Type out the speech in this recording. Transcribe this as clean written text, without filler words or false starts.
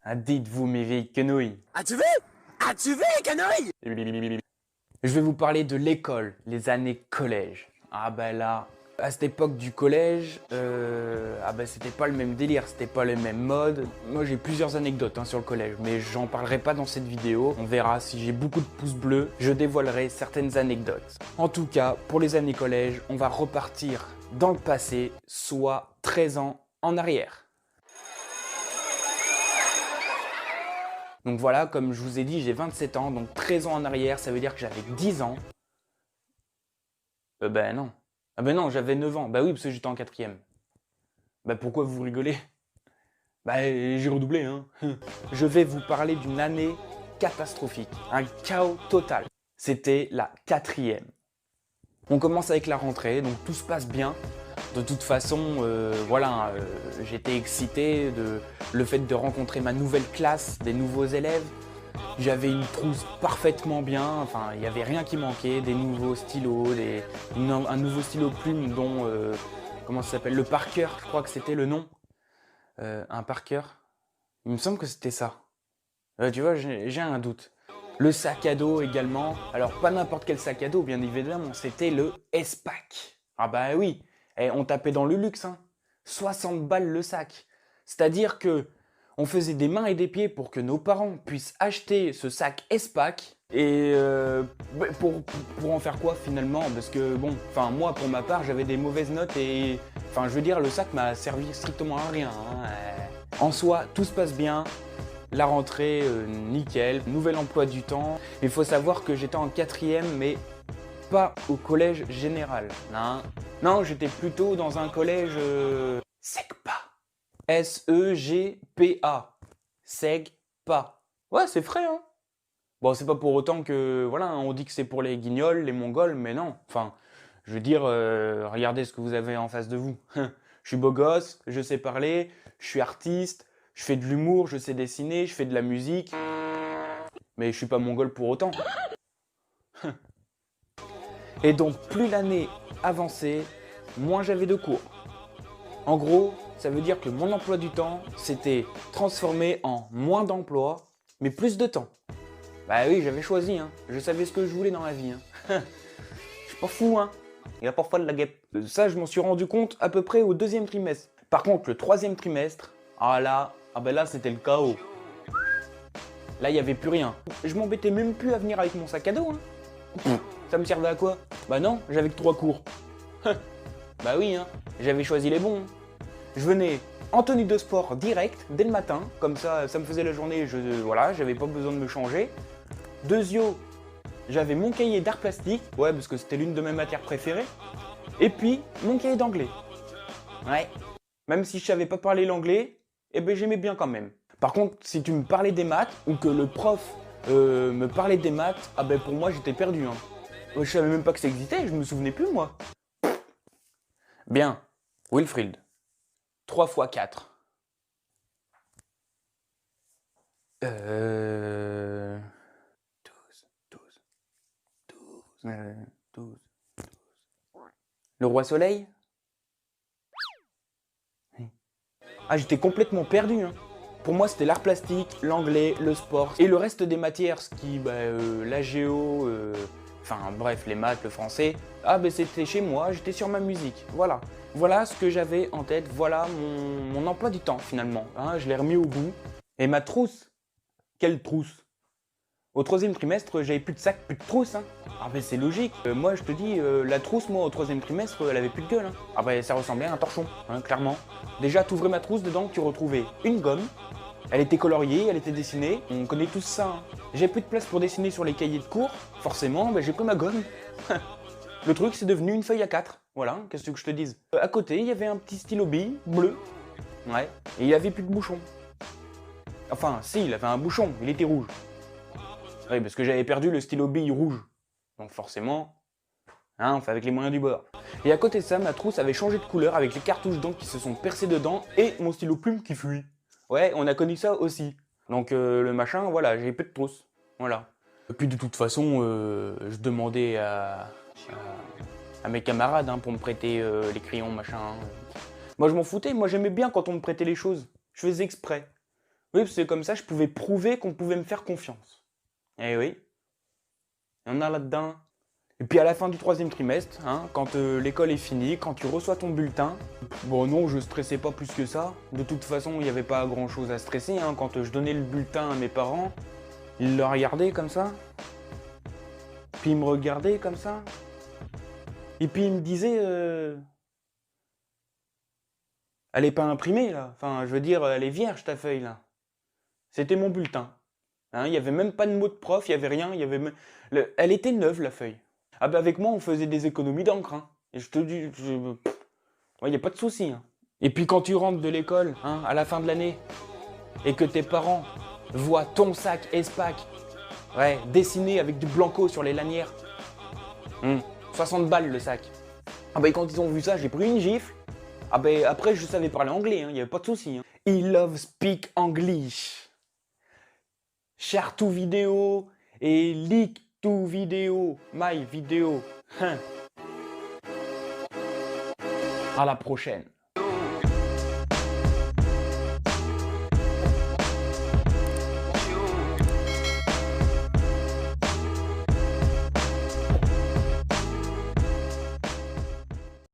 Ah, dites-vous mes vieilles quenouilles. As-tu vu? As-tu vu les canouilles? Je vais vous parler de l'école, les années collège. Ah ben là, à cette époque du collège, c'était pas le même délire, c'était pas les mêmes modes. Moi j'ai plusieurs anecdotes sur le collège, mais j'en parlerai pas dans cette vidéo. On verra si j'ai beaucoup de pouces bleus, je dévoilerai certaines anecdotes. En tout cas, pour les années collège, on va repartir dans le passé, soit 13 ans en arrière. Donc voilà, comme je vous ai dit, j'ai 27 ans, donc 13 ans en arrière, ça veut dire que j'avais 10 ans. Ben non. Ah ben non, j'avais 9 ans. Bah oui, parce que j'étais en quatrième. Bah pourquoi vous rigolez? Bah j'ai redoublé, hein. Je vais vous parler d'une année catastrophique, un chaos total. C'était la quatrième. On commence avec la rentrée, donc tout se passe bien. De toute façon, j'étais excité de le fait de rencontrer ma nouvelle classe, des nouveaux élèves. J'avais une trousse parfaitement bien, enfin il n'y avait rien qui manquait, des nouveaux stylos, un nouveau stylo plume dont, comment ça s'appelle, le Parker, je crois que c'était le nom. Un Parker, il me semble que c'était ça. Tu vois, j'ai un doute. Le sac à dos également, alors pas n'importe quel sac à dos bien évidemment, c'était le S-Pack. Ah bah oui, on tapait dans le luxe, 60 balles le sac. C'est-à-dire que on faisait des mains et des pieds pour que nos parents puissent acheter ce sac S-Pack. Et pour en faire quoi finalement? Parce que bon, enfin moi pour ma part j'avais des mauvaises notes et enfin je veux dire le sac m'a servi strictement à rien. En soi tout se passe bien, la rentrée nickel, nouvel emploi du temps. Il faut savoir que j'étais en quatrième mais pas au collège général. Non, j'étais plutôt dans un collège SEGPA. S-E-G-P-A. SEGPA. Ouais, c'est frais, hein. Bon, c'est pas pour autant que, voilà, on dit que c'est pour les guignols, les mongols, mais non. Enfin, je veux dire, regardez ce que vous avez en face de vous. Je suis beau gosse, je sais parler, je suis artiste, je fais de l'humour, je sais dessiner, je fais de la musique. Mais je suis pas mongol pour autant. Et donc, plus l'année avançait, moins j'avais de cours. En gros, ça veut dire que mon emploi du temps s'était transformé en moins d'emplois, mais plus de temps. Bah oui, j'avais choisi, je savais ce que je voulais dans la vie. Je suis pas fou, il y a parfois de la guêpe. Ça, je m'en suis rendu compte à peu près au deuxième trimestre. Par contre, le troisième trimestre, là, c'était le chaos. Là, il n'y avait plus rien. Je m'embêtais même plus à venir avec mon sac à dos. Ça me servait à quoi? Bah non, j'avais que 3 cours. Bah oui, j'avais choisi les bons. Je venais en tenue de sport direct, dès le matin, comme ça, ça me faisait la journée, j'avais pas besoin de me changer. Deuxio, j'avais mon cahier d'art plastique, ouais, parce que c'était l'une de mes matières préférées. Et puis, mon cahier d'anglais. Ouais. Même si je savais pas parler l'anglais, j'aimais bien quand même. Par contre, si tu me parlais des maths, ou que le prof me parlait des maths, pour moi, j'étais perdu. Je savais même pas que ça existait, je me souvenais plus, moi. Bien, Wilfried. 3 x 4. 12. Le roi soleil? Ah, j'étais complètement perdu. Pour moi, c'était l'art plastique, l'anglais, le sport et le reste des matières, ce qui, la géo, bref, les maths, le français. C'était chez moi, j'étais sur ma musique, voilà. Voilà ce que j'avais en tête, voilà mon emploi du temps finalement. Je l'ai remis au bout. Et ma trousse? Quelle trousse? Au troisième trimestre, j'avais plus de sac, plus de trousse. C'est logique. Moi, je te dis, la trousse, moi, au troisième trimestre, elle avait plus de gueule. Ça ressemblait à un torchon, clairement. Déjà, t'ouvrais ma trousse, dedans, tu retrouvais une gomme. Elle était coloriée, elle était dessinée. On connaît tous ça. J'ai plus de place pour dessiner sur les cahiers de cours. Forcément, j'ai pris ma gomme. Le truc, c'est devenu une feuille A4. Voilà, qu'est-ce que je te dise. À côté, il y avait un petit stylo bille bleu. Ouais. Et il avait plus de bouchon. Enfin, si, il avait un bouchon, il était rouge. Oui, parce que j'avais perdu le stylo bille rouge. Donc forcément, on fait avec les moyens du bord. Et à côté de ça, ma trousse avait changé de couleur avec les cartouches d'encre qui se sont percées dedans et mon stylo plume qui fuit. Ouais, on a connu ça aussi. Donc le machin, voilà, j'ai plus de trousse. Voilà. Et puis de toute façon, je demandais à à mes camarades hein, pour me prêter les crayons, machin. Hein. Moi, je m'en foutais. Moi, j'aimais bien quand on me prêtait les choses. Je faisais exprès. Oui, parce que comme ça, je pouvais prouver qu'on pouvait me faire confiance. Eh oui. Il y en a là-dedans. Et puis à la fin du 3e trimestre, hein, quand l'école est finie, quand tu reçois ton bulletin, bon non, je stressais pas plus que ça. De toute façon, il n'y avait pas grand-chose à stresser. Hein. Quand je donnais le bulletin à mes parents, ils le regardaient comme ça. Puis ils me regardaient comme ça. Et puis ils me disaient... Elle est pas imprimée là. Enfin, je veux dire, elle est vierge ta feuille là. C'était mon bulletin. Hein, il n'y avait même pas de mot de prof, il n'y avait rien. Elle était neuve la feuille. Ah bah avec moi, on faisait des économies d'encre. Hein. Et je te dis, il n'y a pas de souci. Hein. Et puis quand tu rentres de l'école, hein, à la fin de l'année, et que tes parents voient ton sac Espac, ouais, dessiné avec du blanco sur les lanières, 60 balles le sac. Ah bah quand ils ont vu ça, j'ai pris une gifle. Ah bah après, je savais parler anglais, il n'y avait pas de souci. Hein. I love speak English. Share to vidéo et leak to vidéo, my vidéo. À la prochaine.